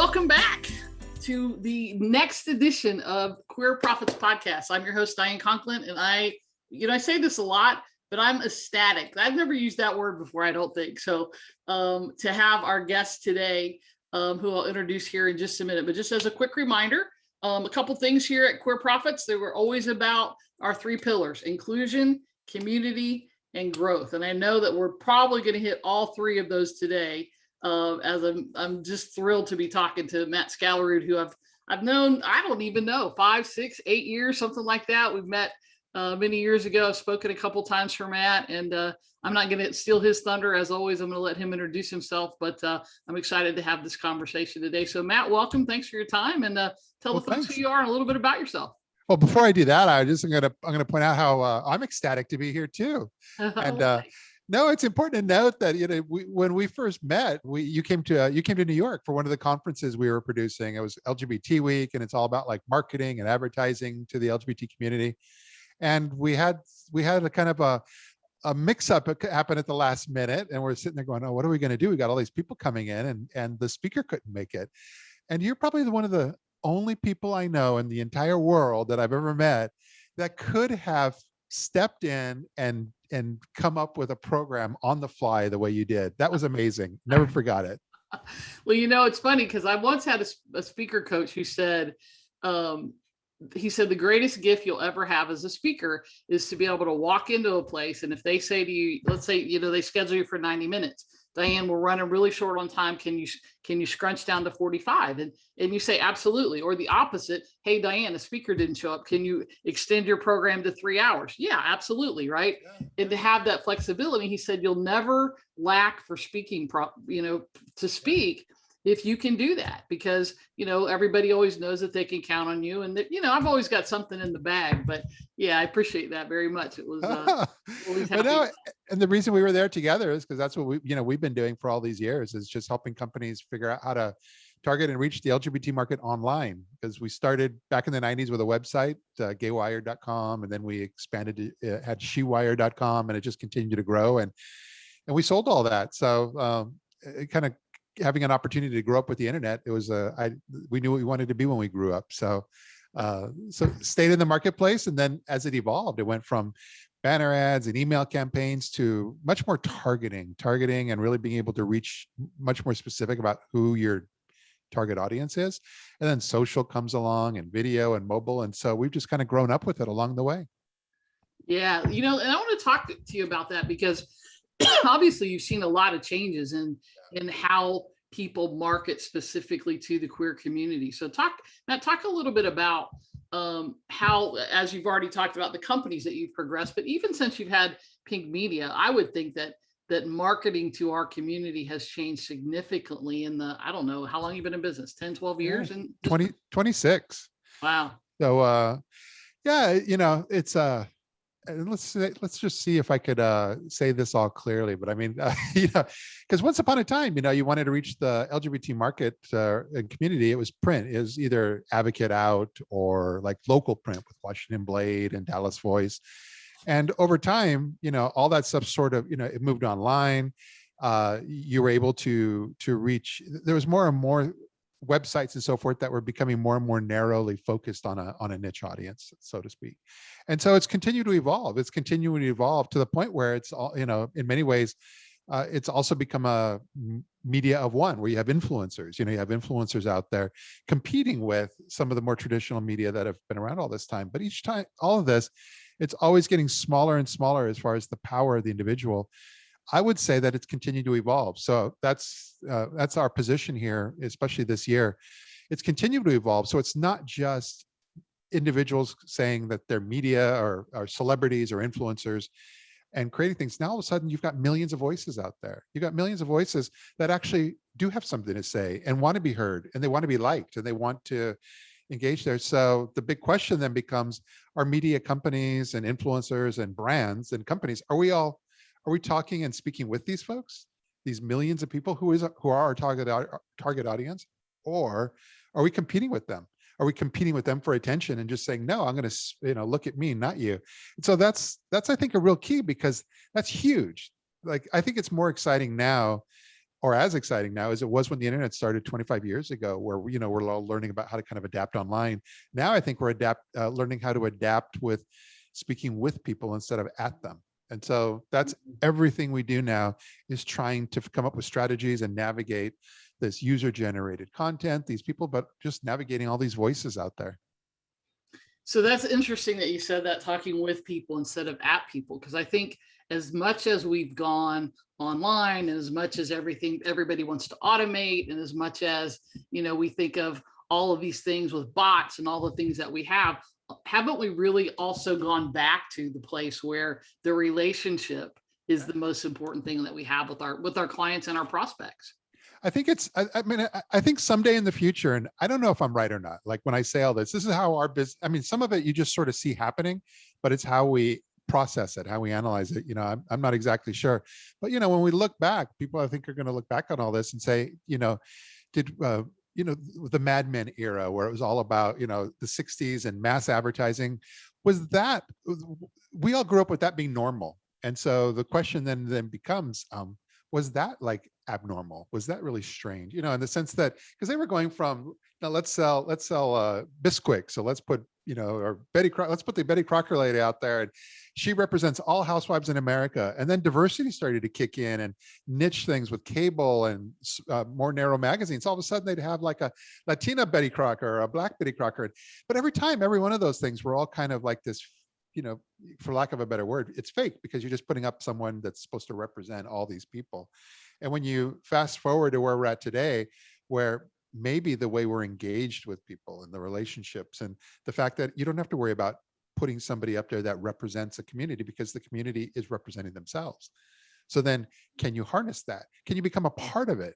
welcome back to the next edition of Queer Prophets Podcast. I'm your host, Diane Conklin, and I say this a lot, but I'm ecstatic. I've never used that word before, I don't think. So to have our guest today, who I'll introduce here in just a minute, but just as a quick reminder, a couple things here at Queer Prophets, they were always about our three pillars: inclusion, community, and growth. And I know that we're probably going to hit all three of those today. As I'm just thrilled to be talking to Matt Skallerud, who I've known, I don't even know, 5, 6, 8 years, something like that. We've met many years ago. I've spoken a couple times for Matt, and I'm not going to steal his thunder. As always, I'm going to let him introduce himself, but I'm excited to have this conversation today. So Matt, welcome. Thanks for your time, and tell the folks who you are and a little bit about yourself. Well, before I do that, I'm going to point out how I'm ecstatic to be here too. And no, it's important to note that when we first met, you came to New York for one of the conferences we were producing. It was LGBT Week, and it's all about like marketing and advertising to the LGBT community. And we had a kind of a mix-up happen at the last minute, and we're sitting there going, "Oh, what are we going to do? We got all these people coming in, and the speaker couldn't make it." And you're probably one of the only people I know in the entire world that I've ever met that could have stepped in and come up with a program on the fly the way you did. That was amazing. Never forgot it. Well, it's funny because I once had a speaker coach who said, he said, the greatest gift you'll ever have as a speaker is to be able to walk into a place. And if they say to you, let's say, they schedule you for 90 minutes, Diane, we're running really short on time. Can you scrunch down to 45? And you say, absolutely. Or the opposite. Hey, Diane, the speaker didn't show up. Can you extend your program to 3 hours? Yeah, absolutely. Right. Yeah. And to have that flexibility, he said, you'll never lack for speaking, to speak if you can do that, because, everybody always knows that they can count on you, and that, I've always got something in the bag. But yeah, I appreciate that very much. It was, and the reason we were there together is because that's what we've been doing for all these years, is just helping companies figure out how to target and reach the LGBT market online. Because we started back in the 90s with a website, gaywire.com, and then we expanded to had shewire.com, and it just continued to grow, and we sold all that. So it kind of having an opportunity to grow up with the internet, it was we knew what we wanted to be when we grew up. So stayed in the marketplace, and then as it evolved, it went from banner ads and email campaigns to much more targeting and really being able to reach much more specific about who your target audience is. And then social comes along, and video and mobile, and so we've just kind of grown up with it along the way. Yeah, and I want to talk to you about that, because obviously you've seen a lot of changes in how people market specifically to the queer community. So Matt, talk a little bit about how, as you've already talked about the companies that you've progressed, but even since you've had Pink Media, I would think that marketing to our community has changed significantly in the, I don't know, how long you've been in business, 10, 12 years? And 26. Wow. So it's let's just see if I could say this all clearly. But I mean, because once upon a time, you wanted to reach the LGBT market and community, it was print. It was either Advocate Out or like local print with Washington Blade and Dallas Voice. And over time, all that stuff sort of, it moved online. You were able to reach, there was more and more websites and so forth that were becoming more and more narrowly focused on a niche audience, so to speak. And so it's continued to evolve. It's continuing to evolve to the point where it's all, in many ways, it's also become a media of one, where you have influencers. You have influencers out there competing with some of the more traditional media that have been around all this time. But each time, all of this, it's always getting smaller and smaller as far as the power of the individual. I would say that it's continued to evolve. So that's our position here, especially this year. It's continued to evolve. So it's not just individuals saying that they're media or celebrities or influencers and creating things. Now all of a sudden you've got millions of voices out there. You've got millions of voices that actually do have something to say and want to be heard, and they want to be liked, and they want to engage there. So the big question then becomes, are media companies and influencers and brands and companies, are we talking and speaking with these folks, these millions of people who are our target audience, or are we competing with them? Are we competing with them for attention and just saying, no, I'm going to, look at me, not you? And so that's I think a real key, because that's huge. Like, I think it's more exciting now or as exciting now as it was when the internet started 25 years ago, where we're all learning about how to kind of adapt online. Now I think we're learning how to adapt with speaking with people instead of at them. And so that's everything we do now, is trying to come up with strategies and navigate this user generated content, these people, but just navigating all these voices out there. So that's interesting that you said that, talking with people instead of at people, because I think as much as we've gone online, and as much as everybody wants to automate, and as much as, we think of all of these things with bots and all the things that we have, haven't we really also gone back to the place where the relationship is the most important thing that we have with our clients and our prospects? I think I think someday in the future, and I don't know if I'm right or not, like when I say all this is how our business, some of it you just sort of see happening, but it's how we process it, how we analyze it. I'm not exactly sure. But, when we look back, people I think are going to look back on all this and say, did, the Mad Men era, where it was all about, the 60s and mass advertising, we all grew up with that being normal. And so the question then becomes, was that like abnormal? Was that really strange? In the sense that, because they were going from, now let's sell Bisquick. So let's put, or let's put the Betty Crocker lady out there, and she represents all housewives in America. And then diversity started to kick in and niche things with cable and more narrow magazines. All of a sudden they'd have like a Latina Betty Crocker or a Black Betty Crocker. But every one of those things were all kind of like this, for lack of a better word, it's fake, because you're just putting up someone that's supposed to represent all these people. And when you fast forward to where we're at today, where maybe the way we're engaged with people and the relationships, and the fact that you don't have to worry about putting somebody up there that represents a community, because the community is representing themselves. So then, can you harness that? Can you become a part of it?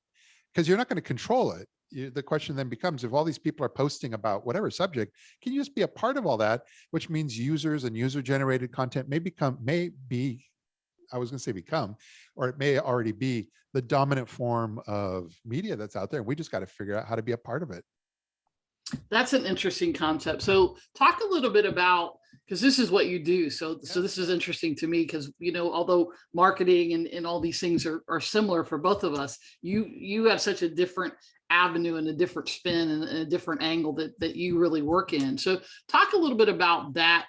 Because you're not going to control it. The question then becomes, if all these people are posting about whatever subject, can you just be a part of all that? Which means users and user generated content may be, I was going to say become, or it may already be the dominant form of media that's out there. We just got to figure out how to be a part of it. That's an interesting concept. So talk a little bit about, because this is what you do. So this is interesting to me, because, although marketing and all these things are similar for both of us, you have such a different avenue and a different spin and a different angle that you really work in. So talk a little bit about that,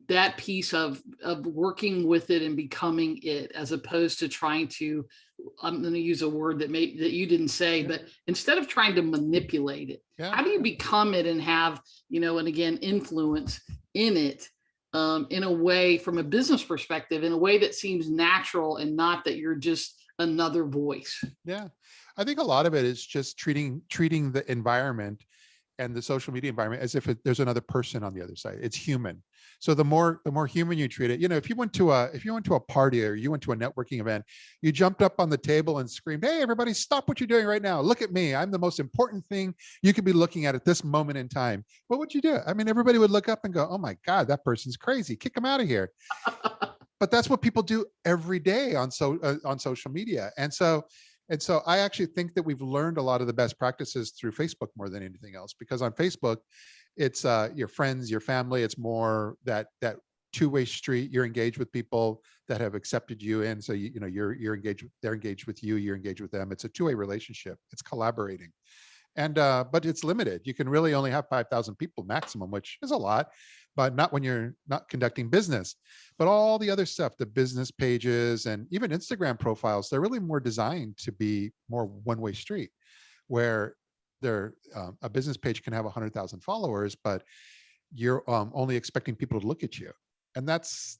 that piece of working with it and becoming it, as opposed to trying to, I'm going to use a word that you didn't say, but instead of trying to manipulate it, how do you become it and have, and again, influence in it, in a way, from a business perspective, in a way that seems natural and not that you're just another voice? Yeah. I think a lot of it is just treating the environment and the social media environment as if there's another person on the other side. It's human. So the more human you treat it, if you went to a party, or you went to a networking event, you jumped up on the table and screamed, "Hey, everybody, stop what you're doing right now. Look at me. I'm the most important thing you could be looking at this moment in time." What would you do? Everybody would look up and go, "Oh my God, that person's crazy. Kick him out of here." But that's what people do every day on social media. And so I actually think that we've learned a lot of the best practices through Facebook more than anything else, because on Facebook, it's your friends, your family. It's more that two-way street. You're engaged with people that have accepted you in. So you're engaged. They're engaged with you. You're engaged with them. It's a two-way relationship. It's collaborating, and but it's limited. You can really only have 5,000 people maximum, which is a lot, but not when you're not conducting business. But all the other stuff, the business pages and even Instagram profiles, they're really more designed to be more one-way street, where a business page can have 100,000 followers, but you're only expecting people to look at you, and that's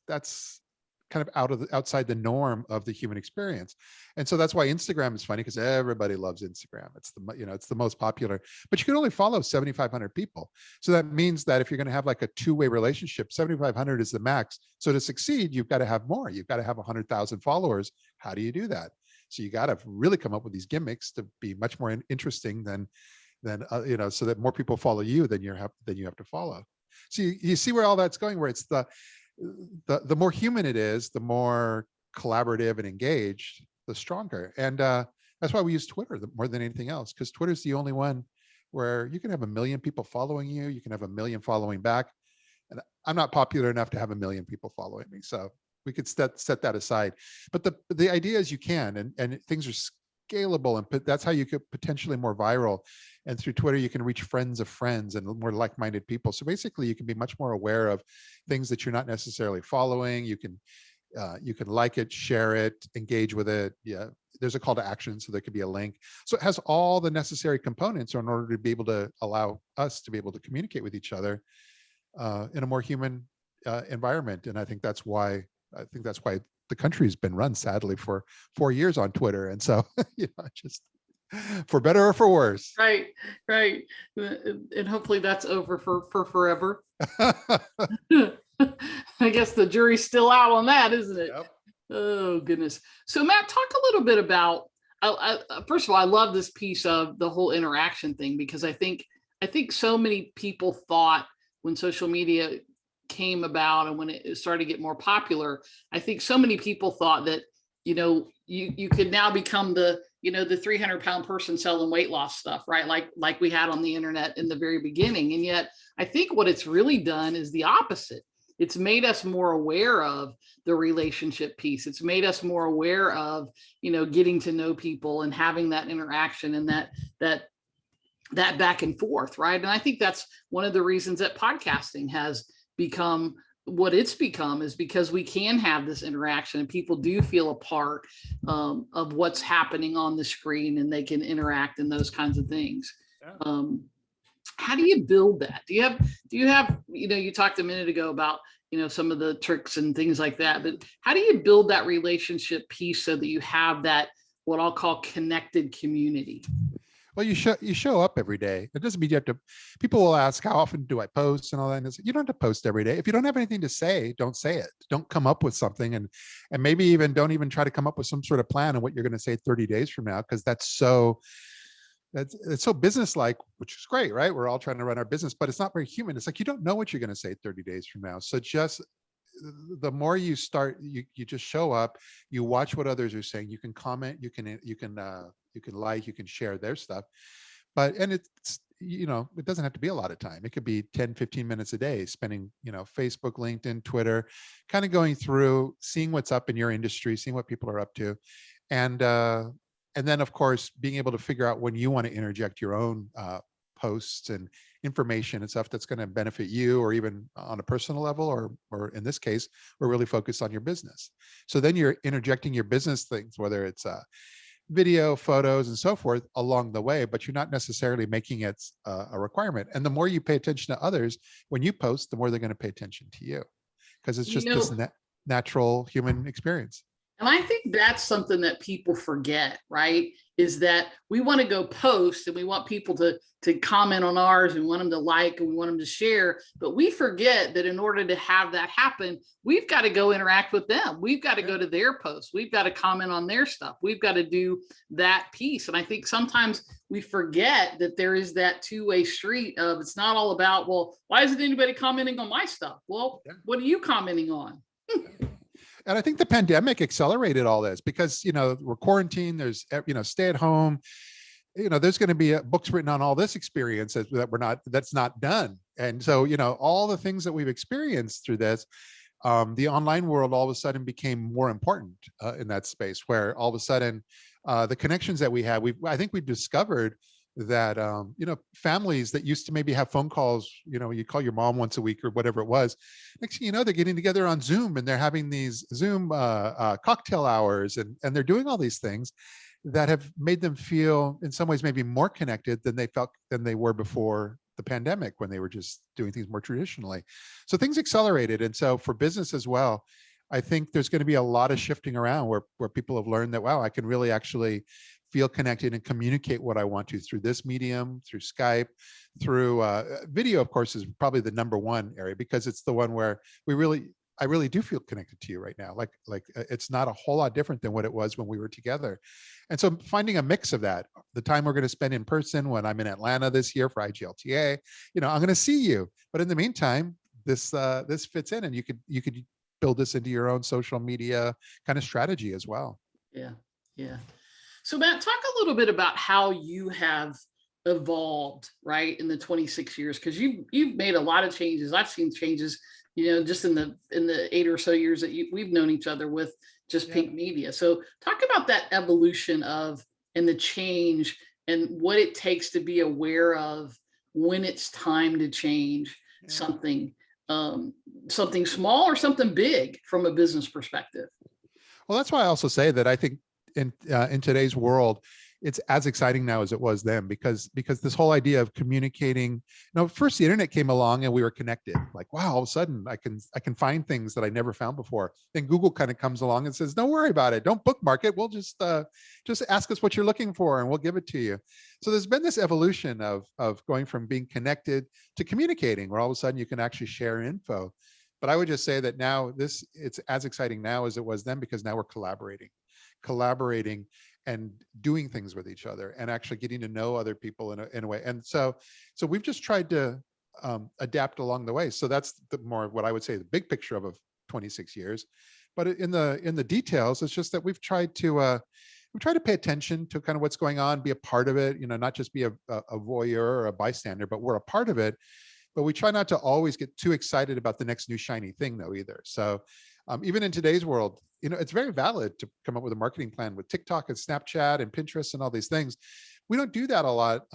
kind of outside the norm of the human experience. And so that's why Instagram is funny, because everybody loves Instagram. It's it's the most popular, but you can only follow 7,500 people. So that means that if you're going to have like a two-way relationship, 7,500 is the max. So to succeed, you've got to have more. You've got to have 100,000 followers. How do you do that? So you got to really come up with these gimmicks to be much more interesting than so that more people follow you than you have to follow. So you see where all that's going, where it's the more human it is, the more collaborative and engaged, the stronger. And that's why we use Twitter more than anything else, because Twitter's the only one where you can have 1 million people following you can have 1 million following back. And I'm not popular enough to have 1 million people following me. So set that aside. But the idea is you can, and things are scalable, and that's how you could potentially more viral. And through Twitter, you can reach friends of friends and more like-minded people. So basically, you can be much more aware of things that you're not necessarily following. You can like it, share it, engage with it. Yeah, there's a call to action, so there could be a link. So it has all the necessary components in order to be able to allow us to be able to communicate with each other in a more human environment. And I think that's why the country's been run, sadly, for 4 years on Twitter. And so, just for better or for worse. Right. And hopefully that's over for forever. I guess the jury's still out on that, isn't it? Yep. Oh, goodness. So Matt, talk a little bit about, first of all, I love this piece of the whole interaction thing, because I think so many people thought when social media came about and when it started to get more popular, I think so many people thought that, you could now become the 300-pound person selling weight loss stuff, right? Like we had on the internet in the very beginning. And yet I think what it's really done is the opposite. It's made us more aware of the relationship piece. It's made us more aware of, getting to know people and having that interaction and that back and forth, right? And I think that's one of the reasons that podcasting has become what it's become, is because we can have this interaction and people do feel a part of what's happening on the screen, and they can interact and those kinds of things. Yeah. How do you build that? Do you have, you talked a minute ago about, some of the tricks and things like that, but how do you build that relationship piece so that you have that, what I'll call connected community? Well, you show up every day. It doesn't mean you have to. People will ask, how often do I post and all that. And you don't have to post every day. If you don't have anything to say, don't say it. Don't come up with something, and maybe even don't even try to come up with some sort of plan on what you're going to say 30 days from now, because it's so business-like, which is great, right? We're all trying to run our business, but it's not very human. It's like you don't know what you're going to say 30 days from now. So just the more you start, you just show up, you watch what others are saying, you can comment, you can like, you can share their stuff. And it's, it doesn't have to be a lot of time. It could be 10, 15 minutes a day, spending, Facebook, LinkedIn, Twitter, kind of going through, seeing what's up in your industry, seeing what people are up to. And then, of course, being able to figure out when you want to interject your own posts and information and stuff that's going to benefit you, or even on a personal level, or in this case, we're really focused on your business. So then you're interjecting your business things, whether it's video, photos, and so forth along the way, but you're not necessarily making it a requirement. And the more you pay attention to others when you post, the more they're going to pay attention to you, because it's just this natural human experience. And I think that's something that people forget, right? Is that we want to go post and we want people to comment on ours, and we want them to like, and we want them to share. But we forget that in order to have that happen, we've got to go interact with them. We've got to go to their posts. We've got to comment on their stuff. We've got to do that piece. And I think sometimes we forget that there is that two-way street of, it's not all about, well, why isn't anybody commenting on my stuff? Well, what are you commenting on? And I think the pandemic accelerated all this, because, we're quarantined, there's, stay at home, there's going to be books written on all this experience that's not done. And so, all the things that we've experienced through this, the online world all of a sudden became more important in that space, where all of a sudden the connections that we have, I think we've discovered that, families that used to maybe have phone calls, you call your mom once a week or whatever it was. Next thing you know, they're getting together on Zoom, and they're having these Zoom cocktail hours, and they're doing all these things that have made them feel in some ways maybe more connected than they were before the pandemic, when they were just doing things more traditionally. So things accelerated. And so for business as well, I think there's going to be a lot of shifting around where people have learned that, wow, I can really actually feel connected and communicate what I want to through this medium, through Skype, through video, of course, is probably the number one area, because it's the one where I really do feel connected to you right now. Like it's not a whole lot different than what it was when we were together. And so finding a mix of that, the time we're going to spend in person when I'm in Atlanta this year for IGLTA, I'm going to see you. But in the meantime, this fits in, and you could build this into your own social media kind of strategy as well. Yeah. So Matt, talk a little bit about how you have evolved, right, in the 26 years, because you've made a lot of changes. I've seen changes, just in the 8 or so years that we've known each other with just Pink Media. So talk about that evolution of and the change and what it takes to be aware of when it's time to change something, something small or something big from a business perspective. Well, that's why I also say that I think in today's world, it's as exciting now as it was then, because this whole idea of communicating, first the internet came along and we were connected. Like, wow, all of a sudden I can find things that I never found before. Then Google kind of comes along and says, don't worry about it. Don't bookmark it. We'll just ask us what you're looking for and we'll give it to you. So there's been this evolution of going from being connected to communicating, where all of a sudden you can actually share info. But I would just say that now it's as exciting now as it was then, because now we're collaborating and doing things with each other and actually getting to know other people in a way. And so we've just tried to adapt along the way. So that's more what I would say the big picture of 26 years. But in the details, it's just that we've tried to pay attention to kind of what's going on, be a part of it, not just be a voyeur or a bystander, but we're a part of it. But we try not to always get too excited about the next new shiny thing though either. So even in today's world, it's very valid to come up with a marketing plan with TikTok and Snapchat and Pinterest and all these things. We don't do that a lot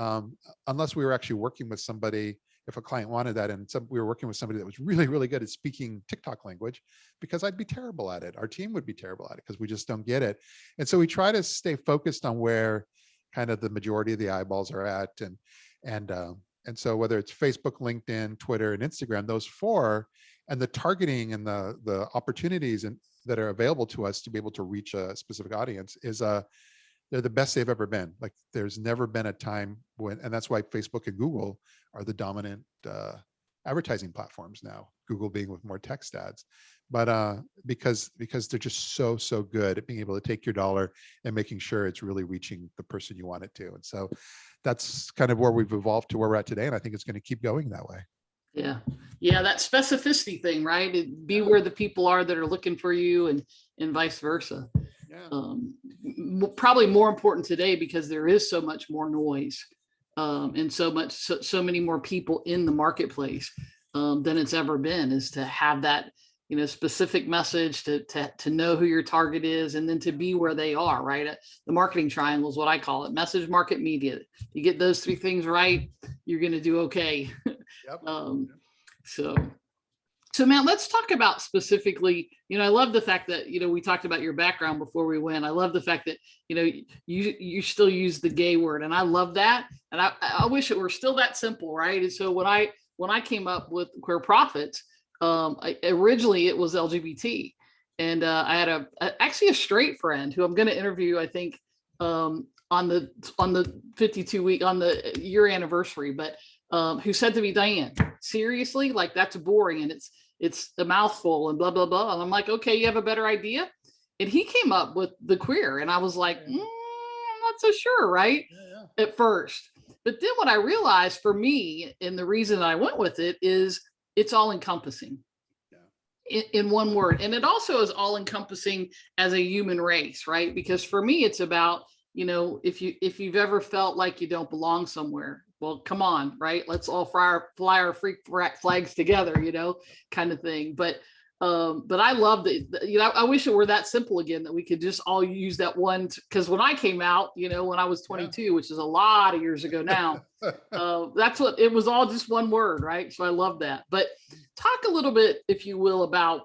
unless we were actually working with somebody, if a client wanted that, and we were working with somebody that was really, really good at speaking TikTok language, because I'd be terrible at it. Our team would be terrible at it because we just don't get it. And so we try to stay focused on where kind of the majority of the eyeballs are at. And so whether it's Facebook, LinkedIn, Twitter, and Instagram, those four, and the targeting and the opportunities that are available to us to be able to reach a specific audience they're the best they've ever been. Like there's never been a time when, and that's why Facebook and Google are the dominant advertising platforms now, Google being with more text ads. But because they're just so good at being able to take your dollar and making sure it's really reaching the person you want it to. And so that's kind of where we've evolved to where we're at today. And I think it's going to keep going that way. Yeah, that specificity thing, right? Be where the people are that are looking for you, and vice versa. Probably more important today because there is so much more noise, and so many more people in the marketplace than it's ever been, is to have that specific message, to know who your target is, and then to be where they are, right? The marketing triangle is what I call it: message, market, media. You get those three things right, you're going to do okay. So man, let's talk about specifically, I love the fact that, we talked about your background before we went. I love the fact that, you still use the gay word, and I love that. And I wish it were still that simple, right? And so when I came up with Queer Prophets, originally it was LGBT, and I had actually a straight friend who I'm going to interview, I think, on the 52 week, on the year anniversary, but who said to me, Diane, seriously, like that's boring and it's a mouthful and blah blah blah. And I'm like, okay, you have a better idea? And he came up with the queer, and I was like, I'm not so sure, right? At first. But then what I realized for me, and the reason I went with it, is it's all encompassing in one word. And it also is all encompassing as a human race, right? Because for me, it's about, if you've ever felt like you don't belong somewhere, well, come on, right? Let's all fly our freak flags together, kind of thing. But I love that, I wish it were that simple again, that we could just all use that one. Because when I came out, when I was 22, which is a lot of years ago now, that's what it was, all just one word, right? So I love that. But talk a little bit, if you will, about,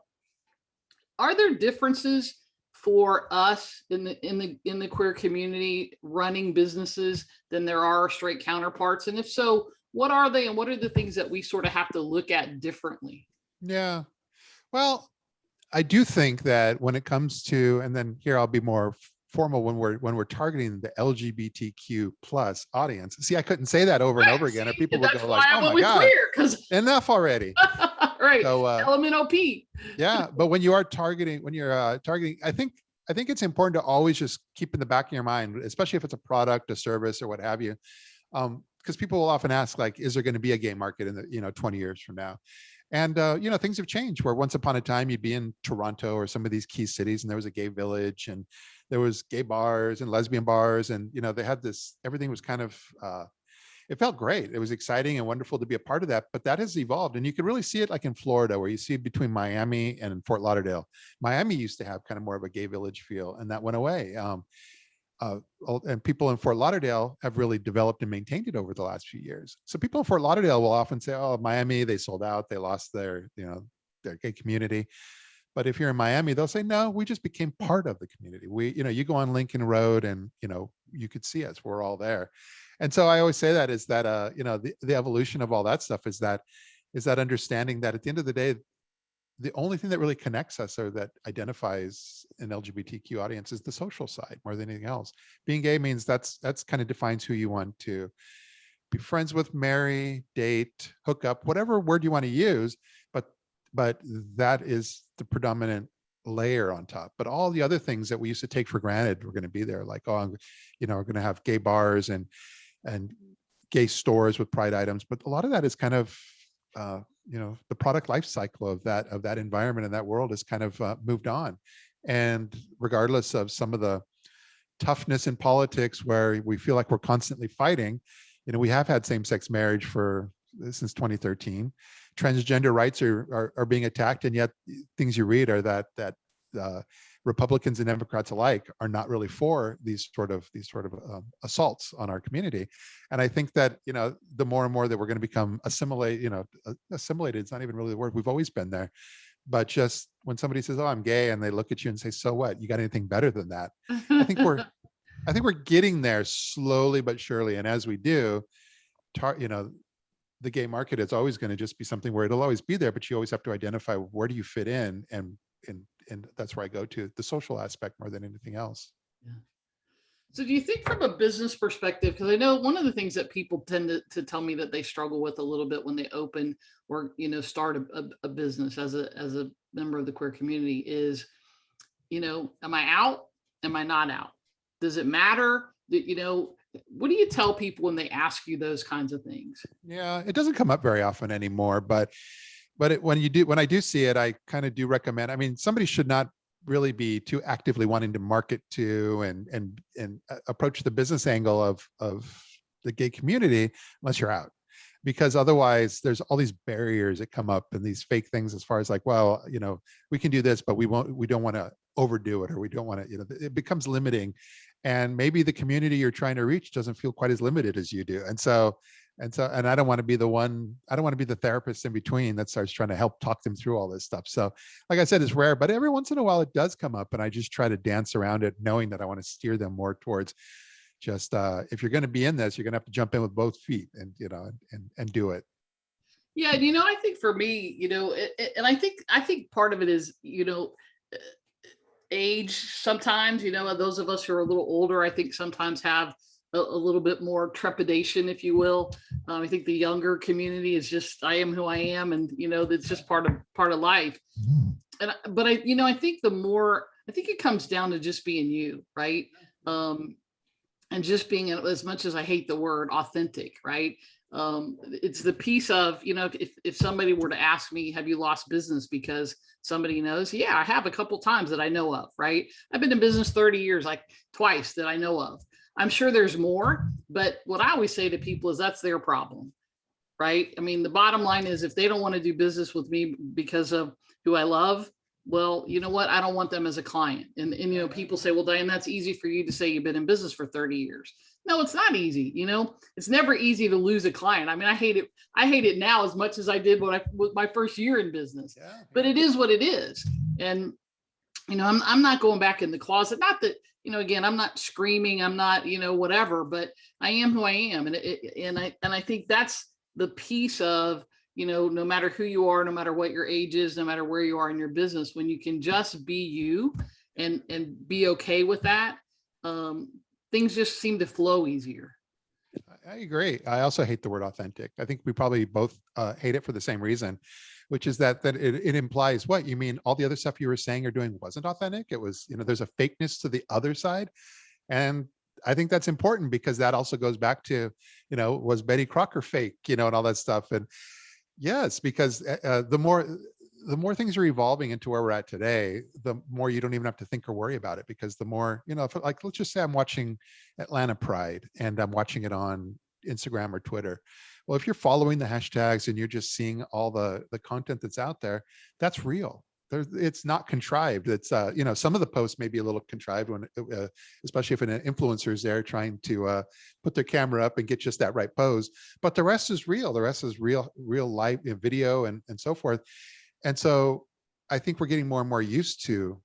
are there differences for us in the queer community running businesses than there are straight counterparts? And if so, what are they, and what are the things that we sort of have to look at differently? Yeah. Well, I do think that when it comes to, and then here I'll be more formal, when we're targeting the LGBTQ plus audience. See, I couldn't say that over and over again, or people would go like, "Oh my God, enough already." Right. LMNOP. Yeah, but when you're targeting, I think it's important to always just keep in the back of your mind, especially if it's a product, a service, or what have you, because people will often ask, like, is there going to be a gay market in the 20 years from now? And things have changed, where once upon a time you'd be in Toronto or some of these key cities, and there was a gay village, and there was gay bars and lesbian bars, and they had this, everything was kind of it felt great. It was exciting and wonderful to be a part of that, but that has evolved. And you can really see it like in Florida, where you see it between Miami and Fort Lauderdale. Miami used to have kind of more of a gay village feel, and that went away. And people in Fort Lauderdale have really developed and maintained it over the last few years. So people in Fort Lauderdale will often say, oh, Miami, they sold out, they lost their, their gay community. But if you're in Miami, they'll say, no, we just became part of the community. You go on Lincoln Road and, you could see us, we're all there. And so I always say that is that, the evolution of all that stuff is that understanding that at the end of the day, the only thing that really connects us or that identifies an LGBTQ audience is the social side more than anything else. Being gay means that's kind of defines who you want to be friends with, marry, date, hook up, whatever word you want to use. But that is the predominant layer on top. But all the other things that we used to take for granted were going to be there, like, we're going to have gay bars and gay stores with pride items. But a lot of that is kind of, the product life cycle of that environment and that world has kind of moved on. And regardless of some of the toughness in politics where we feel like we're constantly fighting, we have had same-sex marriage since 2013. Transgender rights are being attacked, and yet things you read are that Republicans and Democrats alike are not really for these sort of assaults on our community. And I think that the more and more that we're going to become assimilated, it's not even really the word. We've always been there, but just when somebody says, "Oh, I'm gay," and they look at you and say, "So what? You got anything better than that?" I think we're getting there slowly but surely, and as we do, the gay market is always going to just be something where it'll always be there, but you always have to identify where do you fit in, and that's where I go to the social aspect more than anything else. Yeah. So do you think from a business perspective, because I know one of the things that people tend to tell me that they struggle with a little bit when they open or start a business as a member of the queer community is, am I out? Am I not out? Does it matter? What do you tell people when they ask you those kinds of things? Yeah, it doesn't come up very often anymore, but when I do see it, I kind of do recommend. I mean, somebody should not really be too actively wanting to market to and approach the business angle of the gay community unless you're out, because otherwise there's all these barriers that come up and these fake things as far as like, well, we can do this, but we don't want to overdo it, or we don't want to, it becomes limiting. And maybe the community you're trying to reach doesn't feel quite as limited as you do. And I don't want to be the therapist in between that starts trying to help talk them through all this stuff. So like I said, it's rare, but every once in a while it does come up, and I just try to dance around it, knowing that I want to steer them more towards just, if you're going to be in this, you're going to have to jump in with both feet and do it. Yeah. I think for me, and I think part of it is, age sometimes, those of us who are a little older, I think sometimes have a little bit more trepidation, if you will. I think the younger community is just, I am who I am. And, that's just part of life. But I think I think it comes down to just being you, right? And just being, as much as I hate the word, authentic, right? It's the piece of, if somebody were to ask me, have you lost business because somebody knows? Yeah, I have a couple times that I know of, right? I've been in business 30 years, like twice that I know of. I'm sure there's more, but what I always say to people is that's their problem, right? I mean, the bottom line is if they don't want to do business with me because of who I love, well, you know what? I don't want them as a client. And people say, well, Diane, that's easy for you to say you've been in business for 30 years. No, it's not easy. It's never easy to lose a client. I mean, I hate it now as much as I did with my first year in business, but it is what it is. And, I'm not going back in the closet. Not that, again, I'm not screaming, I'm not, whatever, but I am who I am. And I think that's the piece of, no matter who you are, no matter what your age is, no matter where you are in your business, when you can just be you and be okay with that, things just seem to flow easier. I agree. I also hate the word authentic. I think we probably both hate it for the same reason, which is that it implies what you mean. All the other stuff you were saying or doing wasn't authentic. It was, there's a fakeness to the other side. And I think that's important because that also goes back to, was Betty Crocker fake, and all that stuff. And yes, because the more things are evolving into where we're at today, the more you don't even have to think or worry about it, because the more, if, like, let's just say I'm watching Atlanta Pride and I'm watching it on Instagram or Twitter. Well, if you're following the hashtags and you're just seeing all the content that's out there, that's real. It's not contrived. It's some of the posts may be a little contrived when, especially if an influencer is there trying to put their camera up and get just that right pose. But the rest is real. The rest is real live video and so forth. And so I think we're getting more and more used to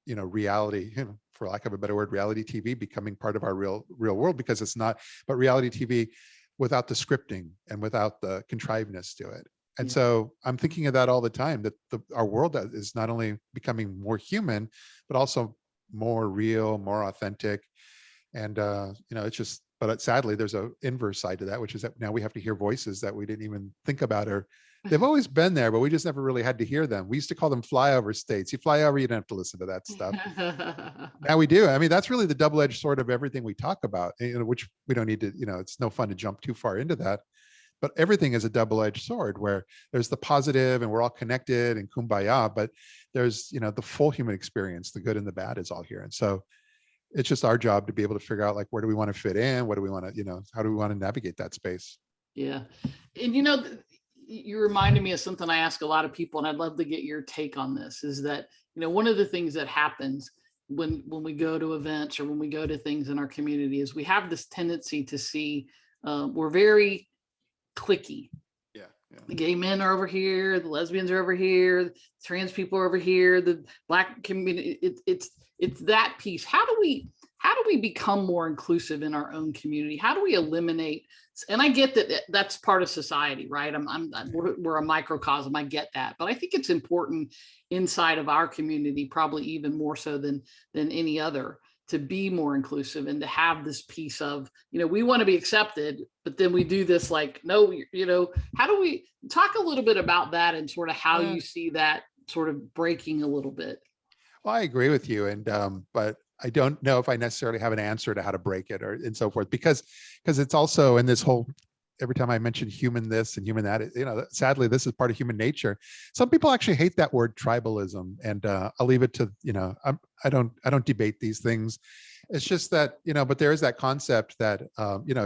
reality, for lack of a better word, reality TV becoming part of our real world, because it's not, but reality TV without the scripting and without the contrivedness to it. And so I'm thinking of that all the time, that our world is not only becoming more human, but also more real, more authentic. And, it's just, but sadly, there's an inverse side to that, which is that now we have to hear voices that we didn't even think about, or they've always been there, but we just never really had to hear them. We used to call them flyover states. You fly over, you don't have to listen to that stuff. Now we do. I mean, that's really the double-edged sword of everything we talk about, which we don't need to, it's no fun to jump too far into that. But everything is a double-edged sword, where there's the positive and we're all connected and kumbaya, but there's, the full human experience, the good and the bad is all here. And so it's just our job to be able to figure out, like, where do we want to fit in? What do we want to, how do we want to navigate that space? Yeah. And, you reminded me of something I ask a lot of people, and I'd love to get your take on this, is that, one of the things that happens when we go to events or when we go to things in our community is we have this tendency to see, we're very cliquey. Yeah. The gay men are over here, the lesbians are over here, trans people are over here, the Black community. It's that piece. How do we become more inclusive in our own community? How do we eliminate? And I get that that's part of society, right? We're a microcosm. I get that, but I think it's important inside of our community, probably even more so than any other, to be more inclusive and to have this piece of, we want to be accepted, but then we do this like, no, how do we talk a little bit about that and sort of how you see that sort of breaking a little bit? Well, I agree with you. And, but I don't know if I necessarily have an answer to how to break it and so forth, because it's also in this whole, every time I mention human this and human that, sadly, this is part of human nature. Some people actually hate that word tribalism, and I'll leave it to, I don't debate these things. It's just that, but there is that concept that,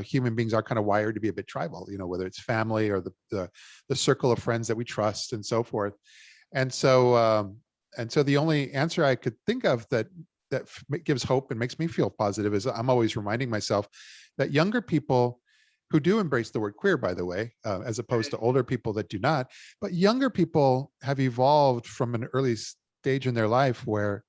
human beings are kind of wired to be a bit tribal, whether it's family or the circle of friends that we trust and so forth. And so the only answer I could think of that gives hope and makes me feel positive is I'm always reminding myself that younger people who do embrace the word queer, by the way, as opposed to older people that do not, but younger people have evolved from an early stage in their life where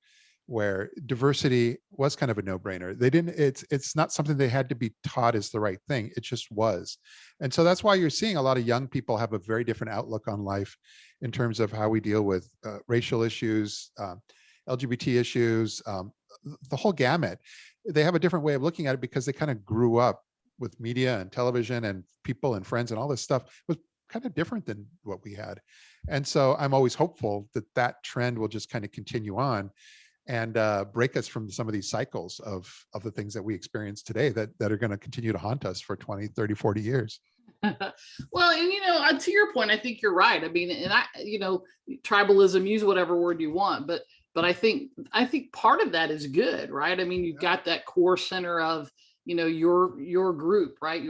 diversity was kind of a no-brainer. It's not something they had to be taught is the right thing. It just was. And so that's why you're seeing a lot of young people have a very different outlook on life in terms of how we deal with racial issues, LGBT issues, the whole gamut. They have a different way of looking at it because they kind of grew up with media and television and people and friends, and all this stuff was kind of different than what we had. And so I'm always hopeful that trend will just kind of continue on and break us from some of these cycles of the things that we experience today that are going to continue to haunt us for 20, 30, 40 years. Well, and to your point, I think you're right. I mean, and tribalism, use whatever word you want, but I think part of that is good, right? I mean, you've got that core center of, your group, right?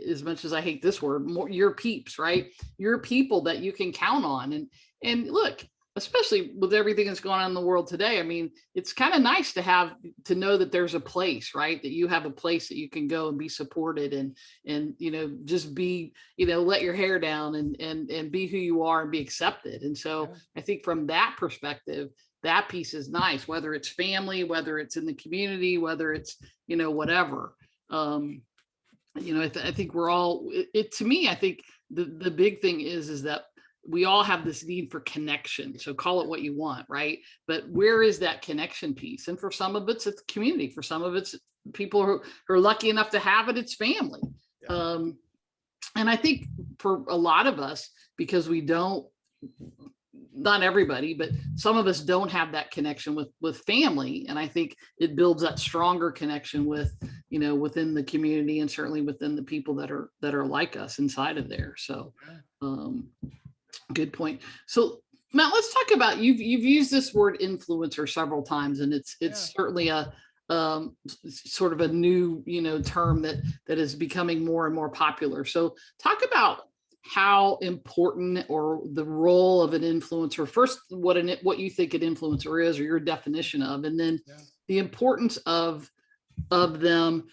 As much as I hate this word, your peeps, right? Your people that you can count on. And look, especially with everything that's going on in the world today, I mean, it's kind of nice to know that there's a place, right? That you have a place that you can go and be supported and just be, let your hair down and be who you are and be accepted. And so I think from that perspective, that piece is nice, whether it's family, whether it's in the community, whether it's, whatever. I think we're all, to me, I think the big thing is that we all have this need for connection. So call it what you want, right? But where is that connection piece? And for some of it's community. For some of it's people who are lucky enough to have it, it's family. Yeah. And I think for a lot of us, because we don't, not everybody, but some of us don't have that connection with family. And I think it builds that stronger connection with, within the community and certainly within the people that are like us inside of there. So, good point. So Matt, let's talk about, you've used this word influencer several times, and it's certainly a sort of a new, term that is becoming more and more popular. So talk about how important or the role of an influencer. First, what you think an influencer is, or your definition of, and then the importance of them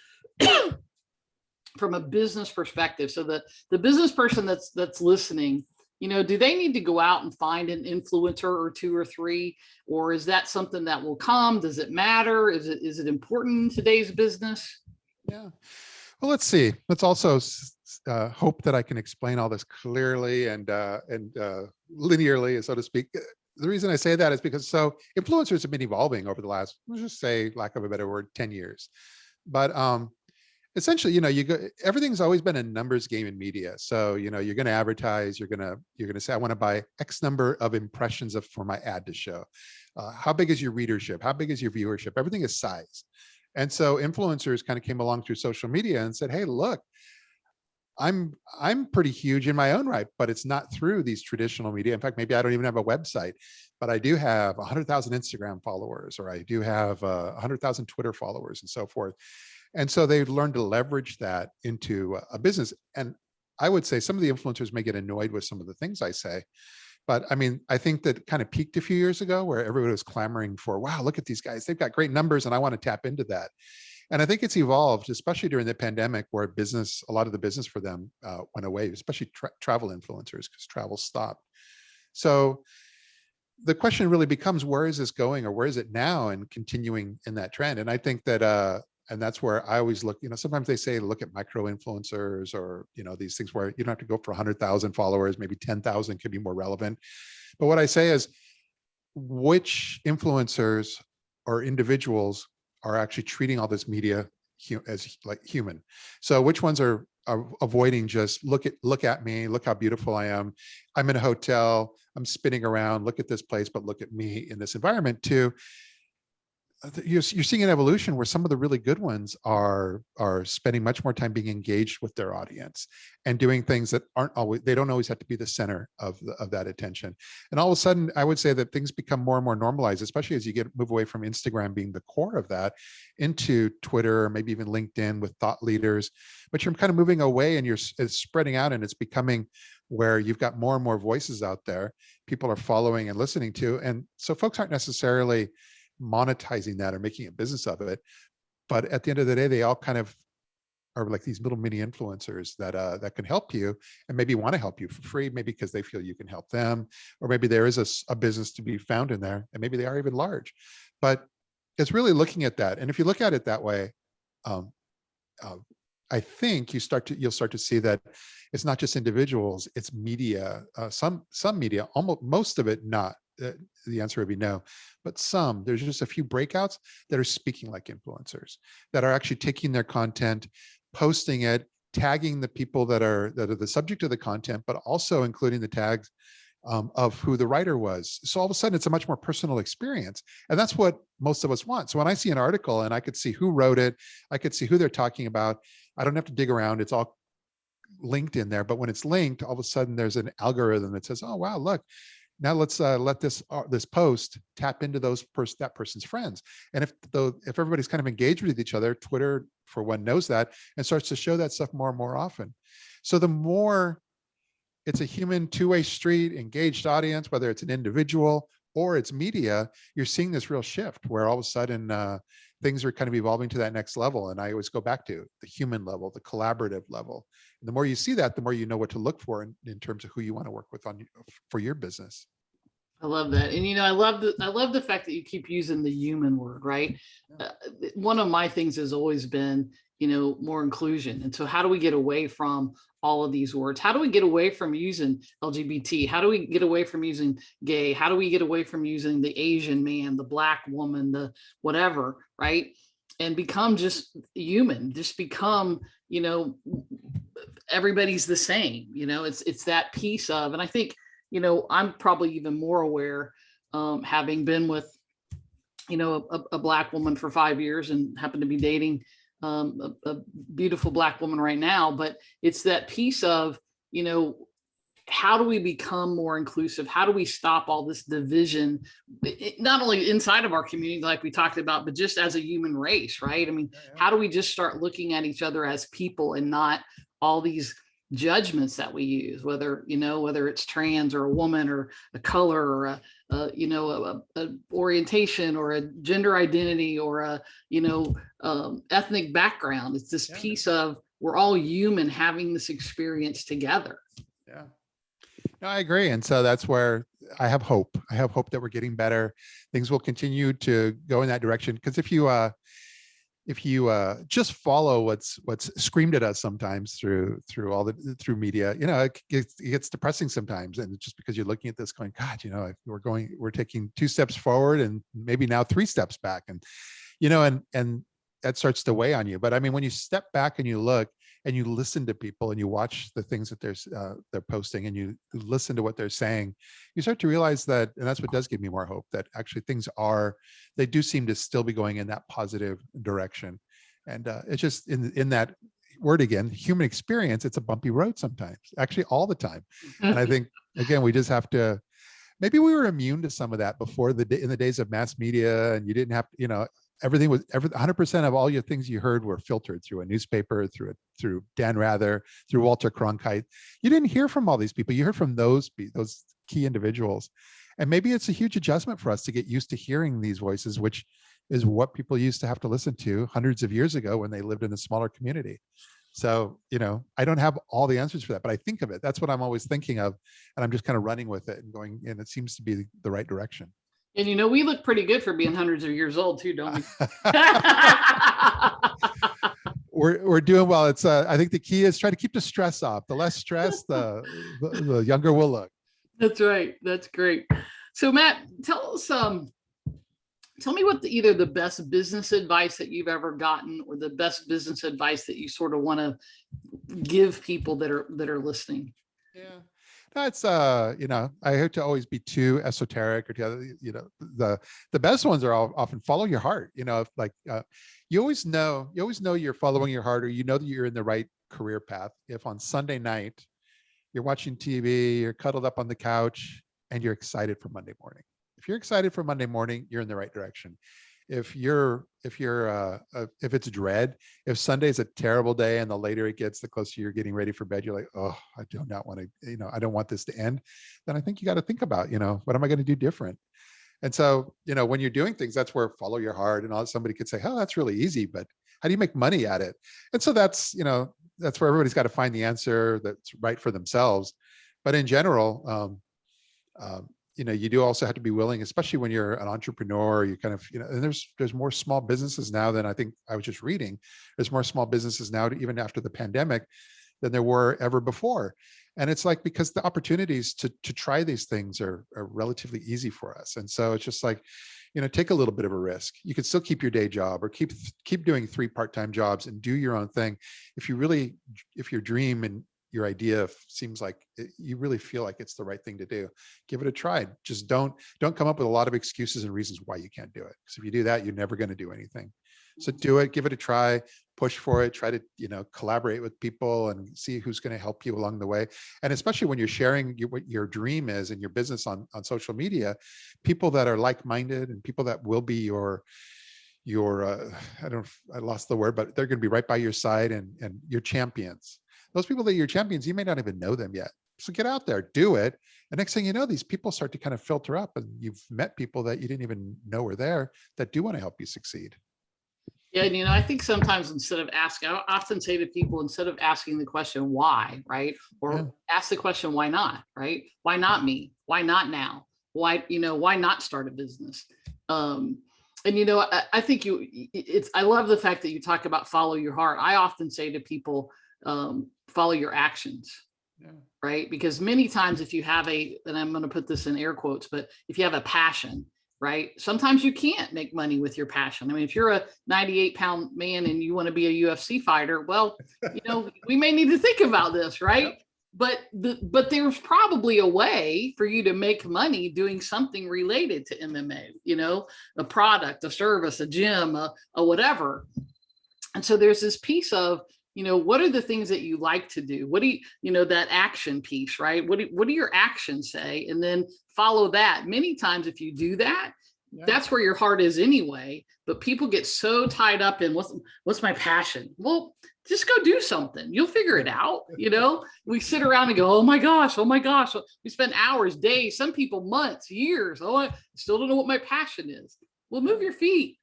from a business perspective. So the business person that's listening, do they need to go out and find an influencer or two or three, or is that something that will come? Does it matter? Is it important in today's business? Yeah. Well, let's see. Let's also hope that I can explain all this clearly and linearly, so to speak. The reason I say that is because influencers have been evolving over the last, let's just say, lack of a better word, 10 years. But essentially, everything's always been a numbers game in media. So, you're going to advertise, you're going to say, I want to buy X number of impressions for my ad to show. How big is your readership? How big is your viewership? Everything is size. And so influencers kind of came along through social media and said, hey, look, I'm pretty huge in my own right, but it's not through these traditional media. In fact, maybe I don't even have a website, but I do have 100,000 Instagram followers, or I do have 100,000 Twitter followers and so forth. And so they've learned to leverage that into a business. And I would say some of the influencers may get annoyed with some of the things I say, but I mean, I think that kind of peaked a few years ago where everybody was clamoring for, wow, look at these guys, they've got great numbers and I want to tap into that. And I think it's evolved, especially during the pandemic, where a lot of the business for them went away, especially travel influencers, because travel stopped. So the question really becomes, where is this going, or where is it now, and continuing in that trend? And I think that, and that's where I always look, sometimes they say, look at micro influencers, or, these things where you don't have to go for 100,000 followers, maybe 10,000 could be more relevant. But what I say is, which influencers or individuals are actually treating all this media as like human? So which ones are avoiding just look at me, look how beautiful I am, I'm in a hotel, I'm spinning around, look at this place, but look at me in this environment too. You're seeing an evolution where some of the really good ones are spending much more time being engaged with their audience and doing things that they don't always have to be the center of that attention. And all of a sudden, I would say that things become more and more normalized, especially as you move away from Instagram being the core of that into Twitter, or maybe even LinkedIn with thought leaders. But you're kind of moving away, and it's spreading out, and it's becoming where you've got more and more voices out there people are following and listening to. And so folks aren't necessarily monetizing that or making a business of it, but at the end of the day, they all kind of are like these little mini influencers that can help you, and maybe want to help you for free, maybe because they feel you can help them, or maybe there is a business to be found in there, and maybe they are even large. But it's really looking at that, and if you look at it that way, I think you'll start to see that it's not just individuals, it's media. Some media, almost most of it not. The answer would be no, but there's just a few breakouts that are speaking like influencers, that are actually taking their content, posting it, tagging the people that are the subject of the content, but also including the tags of who the writer was. So all of a sudden, it's a much more personal experience, and that's what most of us want. So when I see an article and I could see who wrote it, I could see who they're talking about, I don't have to dig around. It's all linked in there. But when it's linked, all of a sudden there's an algorithm that says, oh wow, look, now let's let this post tap into that person's friends. And if everybody's kind of engaged with each other, Twitter for one knows that and starts to show that stuff more and more often. So the more it's a human two-way street, engaged audience, whether it's an individual or it's media, you're seeing this real shift where all of a sudden things are kind of evolving to that next level. And I always go back to the human level, the collaborative level. And the more you see that, the more you know what to look for in terms of who you want to work with for your business. I love that. And, I love the fact that you keep using the human word, right? One of my things has always been, more inclusion. And so how do we get away from all of these words? How do we get away from using LGBT? How do we get away from using gay? How do we get away from using the Asian man, the Black woman, the whatever, right? And become just human, just become, everybody's the same, it's that piece of, and I think, I'm probably even more aware, having been with, a Black woman for 5 years and happen to be dating a beautiful Black woman right now. But it's that piece of, how do we become more inclusive? How do we stop all this division, not only inside of our community, like we talked about, but just as a human race, right? I mean, how do we just start looking at each other as people and not all these judgments that we use, whether, whether it's trans or a woman or a color or a orientation or a gender identity or a, ethnic background. It's this piece of, we're all human having this experience together. Yeah. No, I agree. And so that's where I have hope. I have hope that we're getting better. Things will continue to go in that direction. Because if you just follow what's screamed at us sometimes through media, it gets depressing sometimes. And just because you're looking at this going, God, we're taking 2 steps forward and maybe now 3 steps back. And, and that starts to weigh on you. But I mean, when you step back and you look and you listen to people and you watch the things that they're posting and you listen to what they're saying, you start to realize that, and that's what does give me more hope, that actually they do seem to still be going in that positive direction. And it's just in that word again, human experience, it's a bumpy road sometimes, actually all the time. And I think, again, we just have to, maybe we were immune to some of that before in the days of mass media, and you didn't have, 100% of all your things you heard were filtered through a newspaper, through Dan Rather, through Walter Cronkite. You didn't hear from all these people. You heard from those key individuals. And maybe it's a huge adjustment for us to get used to hearing these voices, which is what people used to have to listen to hundreds of years ago when they lived in a smaller community. So, I don't have all the answers for that, but I think of it. That's what I'm always thinking of. And I'm just kind of running with it and going, and it seems to be the right direction. And we look pretty good for being hundreds of years old too, don't we? We're doing well. It's I think the key is try to keep the stress off. The less stress, the younger we'll look. That's right. That's great. So Matt, tell me what either the best business advice that you've ever gotten or the best business advice that you sort of want to give people that are listening. Yeah. That's I hope to always be too esoteric or the best ones are often follow your heart. You always know you're following your heart, or that you're in the right career path if on Sunday night you're watching TV, you're cuddled up on the couch and you're excited for Monday morning. If you're excited for Monday morning, you're in the right direction. If it's dread, if Sunday's a terrible day and the later it gets, the closer you're getting ready for bed, you're like, oh, I do not want to, I don't want this to end. Then I think you got to think about, what am I going to do different? And so, when you're doing things, that's where follow your heart, and somebody could say, oh, that's really easy, but how do you make money at it? And so that's where everybody's got to find the answer that's right for themselves. But in general, you do also have to be willing, especially when you're an entrepreneur, you kind of, and there's more small businesses now than I think I was just reading. There's more small businesses now, even after the pandemic, than there were ever before. And it's like, because the opportunities to try these things are relatively easy for us. And so it's just like, take a little bit of a risk. You can still keep your day job or keep doing 3 part-time jobs and do your own thing. If your dream and your idea seems like you really feel like it's the right thing to do, give it a try. Just don't come up with a lot of excuses and reasons why you can't do it. Because if you do that, you're never going to do anything. So do it, give it a try, push for it, try to, collaborate with people and see who's going to help you along the way. And especially when you're sharing what your dream is and your business on social media, people that are like-minded and people that will be your I lost the word, but they're going to be right by your side and your champions. Those people that are your champions, you may not even know them yet. So get out there, do it. And next thing you know, these people start to kind of filter up, and you've met people that you didn't even know were there that do want to help you succeed. Yeah, and I think sometimes I often say to people, instead of asking the question why, right? Or ask the question why not, right? Why not me? Why not now? Why not start a business? And I think I love the fact that you talk about follow your heart. I often say to people, follow your actions. Yeah. Right? Because many times if you have and I'm going to put this in air quotes, but if you have a passion, right? Sometimes you can't make money with your passion. I mean, if you're a 98-pound man and you want to be a UFC fighter, well, we may need to think about this, right? Yep. But there's probably a way for you to make money doing something related to MMA, a product, a service, a gym, a whatever. And so there's this piece of, what are the things that you like to do? What do that action piece, right? What do your actions say? And then follow that. Many times if you do that, that's where your heart is anyway. But people get so tied up in what's my passion? Well, just go do something. You'll figure it out. We sit around and go, oh my gosh. We spend hours, days, some people months, years. Oh, I still don't know what my passion is. Well, move your feet.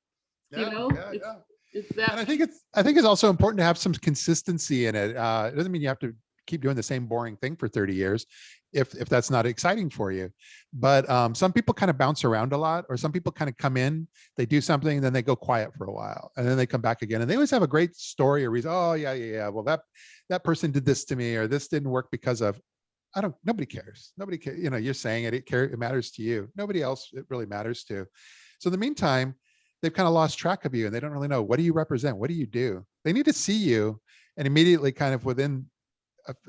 It's that. And I think it's also important to have some consistency in it. It doesn't mean you have to keep doing the same boring thing for 30 years if that's not exciting for you. But some people kind of bounce around a lot, or some people kind of come in, they do something, and then they go quiet for a while, and then they come back again, and they always have a great story or reason. Oh yeah. Well, that person did this to me, or this didn't work because of, nobody cares. Nobody cares. You're saying it matters to you. Nobody else it really matters to. So in the meantime, they've kind of lost track of you, and they don't really know, what do you represent? What do you do? They need to see you, and immediately kind of within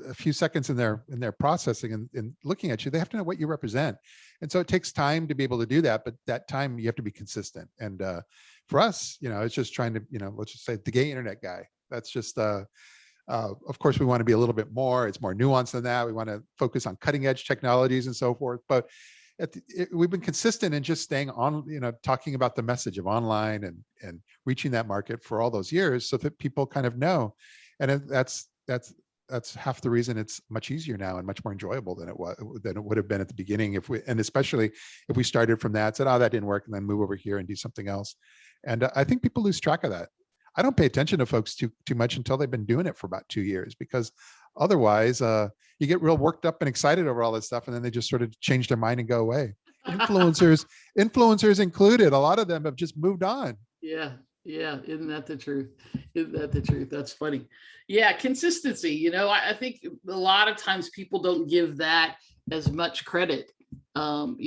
a few seconds in their processing and looking at you, they have to know what you represent. And so it takes time to be able to do that, but that time you have to be consistent. And for us, it's just trying to, let's just say the gay internet guy. That's just, of course, we want to be a little bit more. It's more nuanced than that. We want to focus on cutting edge technologies and so forth. But we've been consistent in just staying on, talking about the message of online and reaching that market for all those years, so that people kind of know. And that's half the reason it's much easier now and much more enjoyable than it would have been at the beginning, and especially if we started from that, said, oh, that didn't work, and then move over here and do something else. And I think people lose track of that. I don't pay attention to folks too much until they've been doing it for about 2 years, because otherwise you get real worked up and excited over all this stuff, and then they just sort of change their mind and go away. Influencers included, a lot of them have just moved on. Yeah. Isn't that the truth? That's funny. Yeah. Consistency. I think a lot of times people don't give that as much credit. I've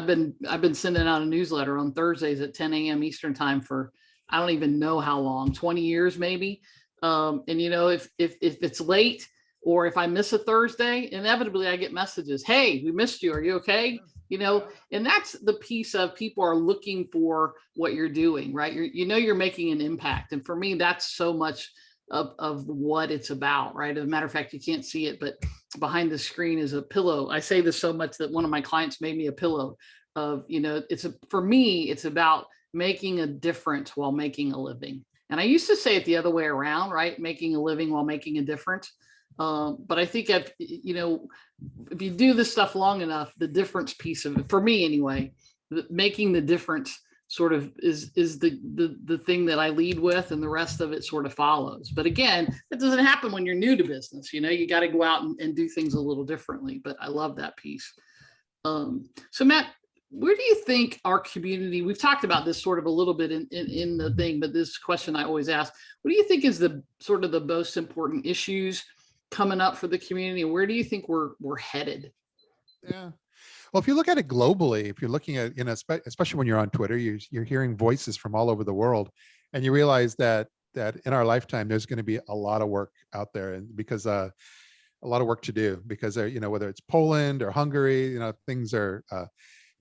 been sending out a newsletter on Thursdays at 10 a.m. Eastern time for, I don't even know how long, 20 years maybe. And if it's late, or if I miss a Thursday, inevitably I get messages. Hey, we missed you. Are you okay? And that's the piece of, people are looking for what you're doing, right? You're making an impact. And for me, that's so much of what it's about, right? As a matter of fact, you can't see it, but behind the screen is a pillow. I say this so much that one of my clients made me a pillow of, for me, it's about making a difference while making a living. And I used to say it the other way around, right? Making a living while making a difference. But I think if you do this stuff long enough, the difference piece of it, for me anyway, making the difference sort of is the thing that I lead with, and the rest of it sort of follows. But again, that doesn't happen when you're new to business. You got to go out and do things a little differently. But I love that piece. So Matt, where do you think our community, we've talked about this sort of a little bit in the thing, but this question I always ask, what do you think is the sort of the most important issues coming up for the community? Where do you think we're headed? Yeah. Well, if you look at it globally, if you're looking at, especially when you're on Twitter, you're hearing voices from all over the world, and you realize that in our lifetime, there's going to be a lot of work out there, and because a lot of work to do, because whether it's Poland or Hungary, things are,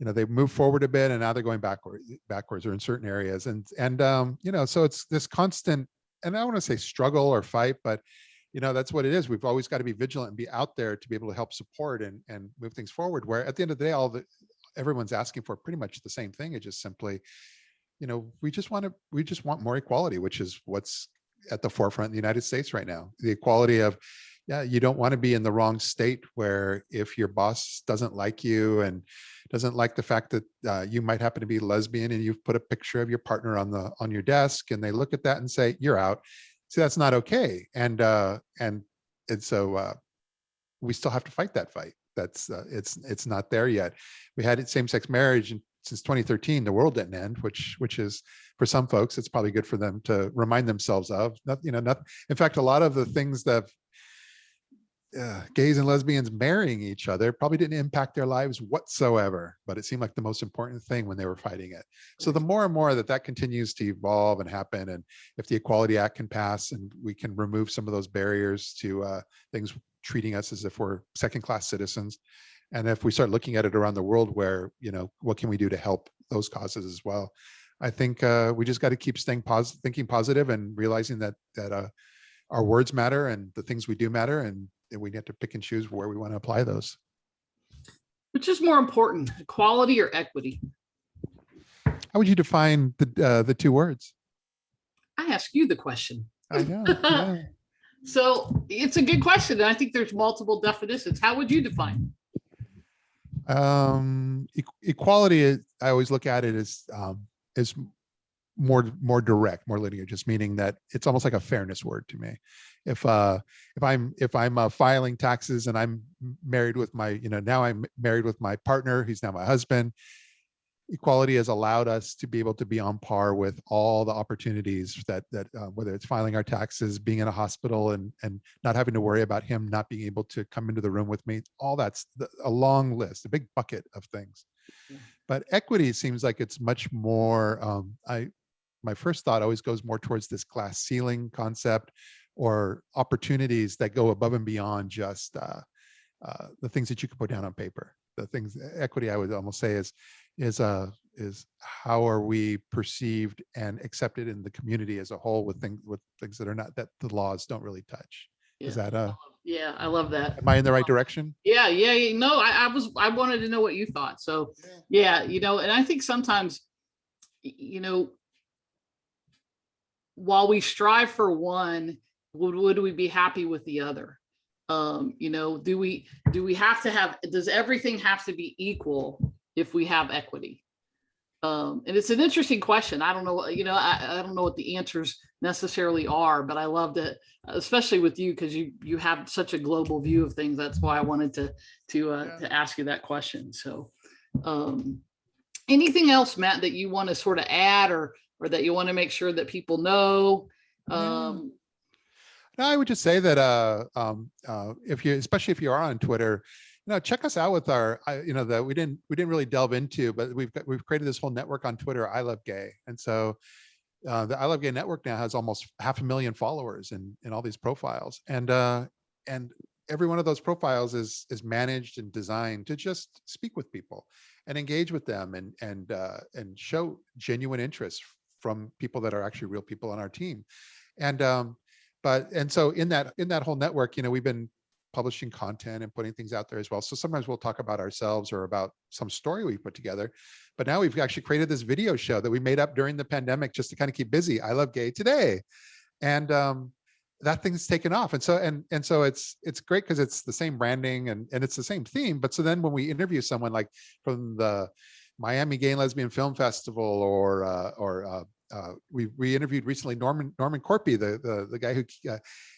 they've moved forward a bit, and now they're going backwards or in certain areas. And so it's this constant, and I don't want to say struggle or fight, but that's what it is. We've always got to be vigilant and be out there to be able to help support and move things forward, where at the end of the day, everyone's asking for pretty much the same thing. It's just simply, we just want more equality, which is what's at the forefront in the United States right now. The equality of, you don't want to be in the wrong state where if your boss doesn't like you and doesn't like the fact that you might happen to be lesbian, and you've put a picture of your partner on your desk, and they look at that and say, you're out. See, that's not okay. And so we still have to fight that fight. That's it's not there yet. We had same-sex marriage since 2013. The world didn't end, which is, for some folks, it's probably good for them to remind themselves of. In fact, a lot of the things that gays and lesbians marrying each other probably didn't impact their lives whatsoever, but it seemed like the most important thing when they were fighting it. So the more and more that continues to evolve and happen, and if the Equality Act can pass and we can remove some of those barriers to things treating us as if we're second-class citizens, and if we start looking at it around the world, where what can we do to help those causes as well, I think we just got to keep thinking positive, and realizing that our words matter and the things we do matter, and we have to pick and choose where we want to apply those. Which is more important, equality or equity? How would you define the two words? I ask you the question. I know. Yeah. So it's a good question. And I think there's multiple definitions. How would you define? Equality, I always look at it as more direct, more linear, just meaning that it's almost like a fairness word to me. If I'm filing taxes and I'm married with my, now I'm married with my partner, he's now my husband. Equality has allowed us to be able to be on par with all the opportunities that whether it's filing our taxes, being in a hospital, and not having to worry about him not being able to come into the room with me. All that's a long list, a big bucket of things. But equity seems like it's much more. My first thought always goes more towards this glass ceiling concept, or opportunities that go above and beyond just the things that you can put down on paper. The things, equity, I would almost say is how are we perceived and accepted in the community as a whole, with things that are not, that the laws don't really touch. Yeah. Is that yeah, I love that. am I in the right direction? Yeah. No, I wanted to know what you thought. So yeah, and I think sometimes, while we strive for one, would we be happy with the other? Do we have to have, does everything have to be equal if we have equity? And it's an interesting question. I don't know, I don't know what the answers necessarily are, but I loved it, especially with you, because you have such a global view of things. That's why I wanted to ask you that question. So anything else, Matt, that you want to sort of add, or that you want to make sure that people know? No, I would just say that especially if you are on Twitter, check us out with our, that we didn't really delve into, but we've created this whole network on Twitter, I Love Gay. And so the I Love Gay network now has almost 500,000 followers in all these profiles. And every one of those profiles is managed and designed to just speak with people and engage with them and show genuine interest from people that are actually real people on our team. And so in that whole network, we've been publishing content and putting things out there as well. So sometimes we'll talk about ourselves or about some story we put together. But now we've actually created this video show that we made up during the pandemic just to kind of keep busy. I Love Gay Today. And that thing's taken off. And so it's great because it's the same branding and it's the same theme. But so then when we interview someone like from the Miami Gay and Lesbian Film Festival, or we interviewed recently Norman Corpy, the guy who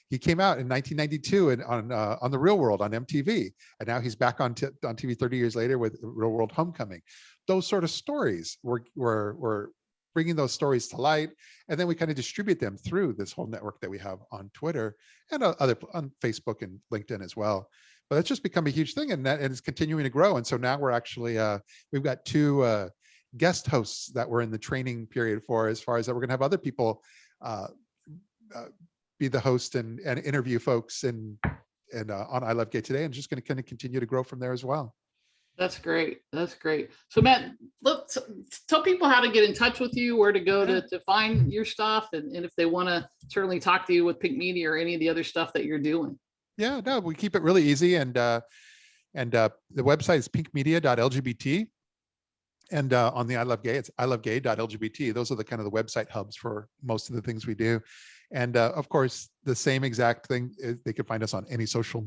he came out in 1992 and on The Real World on MTV, and now he's back on TV 30 years later with Real World Homecoming. Those sort of stories, we're bringing those stories to light, and then we kind of distribute them through this whole network that we have on Twitter and on Facebook and LinkedIn as well. But it's just become a huge thing, and it's continuing to grow. And so now we're actually we've got two guest hosts that we're in the training period for, as far as that we're going to have other people be the host and interview folks and on I Love Gay Today, and just going to kind of continue to grow from there as well. That's great. So Matt, let's tell people how to get in touch with you, where to go to find your stuff, and if they want to certainly talk to you with Pink Media or any of the other stuff that you're doing. Yeah, no, we keep it really easy, and the website is pinkmedia.lgbt. And on the I Love Gay, it's ilovegay.lgbt. Those are the kind of the website hubs for most of the things we do. And of course, the same exact thing, they can find us on any social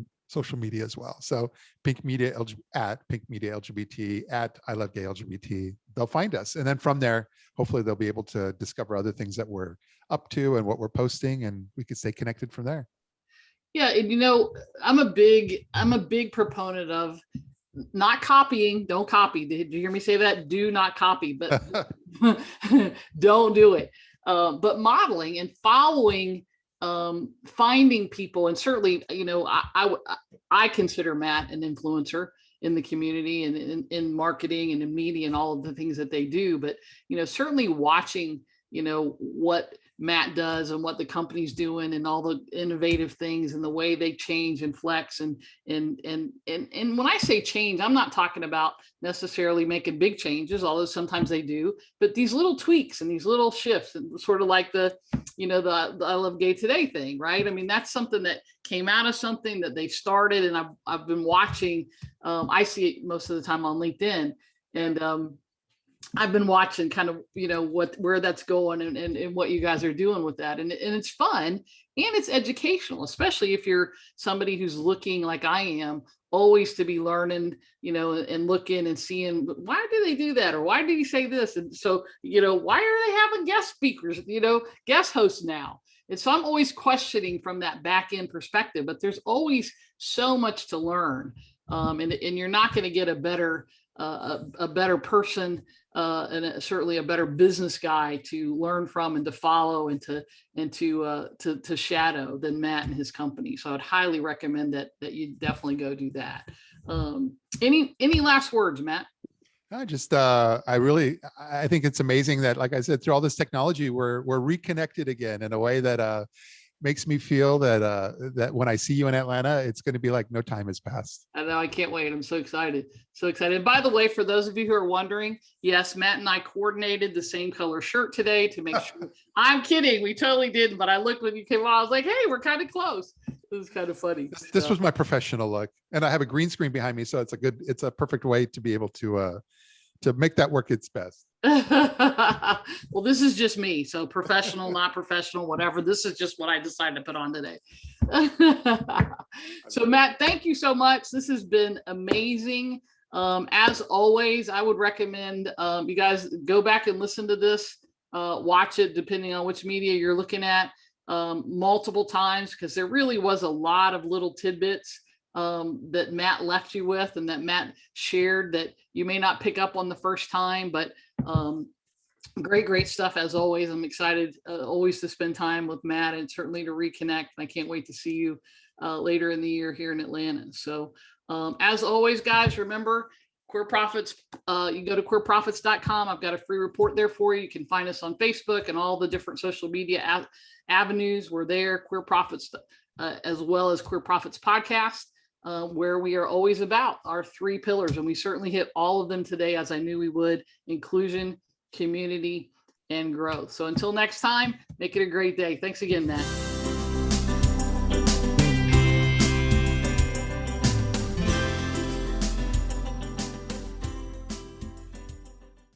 media as well. So Pink Media at Pink Media LGBT, at I Love Gay LGBT, they'll find us. And then from there, hopefully they'll be able to discover other things that we're up to and what we're posting, and we can stay connected from there. Yeah, and I'm a big proponent of not copying. Don't copy. Did you hear me say that? Do not copy, but don't do it. But modeling and following, finding people, and certainly, I consider Matt an influencer in the community and in marketing and in media and all of the things that they do. But certainly watching what Matt does and what the company's doing and all the innovative things and the way they change and flex. And when I say change, I'm not talking about necessarily making big changes, although sometimes they do, but these little tweaks and these little shifts, and sort of like the I Love Gay Today thing, right? I mean, that's something that came out of something that they started, and I've been watching. I see it most of the time on LinkedIn, and I've been watching kind of, where that's going and what you guys are doing with that. And it's fun and it's educational, especially if you're somebody who's looking like I am, always to be learning, and looking and seeing, why do they do that? Or why did he say this? And so, why are they having guest speakers, guest hosts now? And so I'm always questioning from that back end perspective, but there's always so much to learn. And you're not going to get a better person, and certainly a better business guy to learn from and to follow and to shadow than Matt and his company. So I'd highly recommend that you definitely go do that. Any last words, Matt? I just, I think it's amazing that, like I said, through all this technology, we're reconnected again in a way that makes me feel that when I see you in Atlanta, it's going to be like no time has passed. I know, I can't wait. I'm so excited. So excited. And by the way, for those of you who are wondering, yes, Matt and I coordinated the same color shirt today to make sure. I'm kidding. We totally didn't. But I looked when you came on. I was like, hey, we're kind of close. It was kind of funny. This was my professional look. And I have a green screen behind me. So it's a perfect way to be able to make that work its best. Well, this is just me. So professional, not professional, whatever. This is just what I decided to put on today. So Matt, thank you so much. This has been amazing. As always, I would recommend you guys go back and listen to this, watch it, depending on which media you're looking at, multiple times, because there really was a lot of little tidbits that Matt left you with and that Matt shared that you may not pick up on the first time, but great stuff as always. I'm excited always to spend time with Matt and certainly to reconnect. I can't wait to see you later in the year here in Atlanta. So as always, guys, remember Queer Profits, you go to queerprofits.com. I've got a free report there for you. You can find us on Facebook and all the different social media avenues. We're there, Queer Profits, as well as Queer Profits Podcast. Where we are always about our 3 pillars. And we certainly hit all of them today, as I knew we would: inclusion, community, and growth. So until next time, make it a great day. Thanks again, Matt.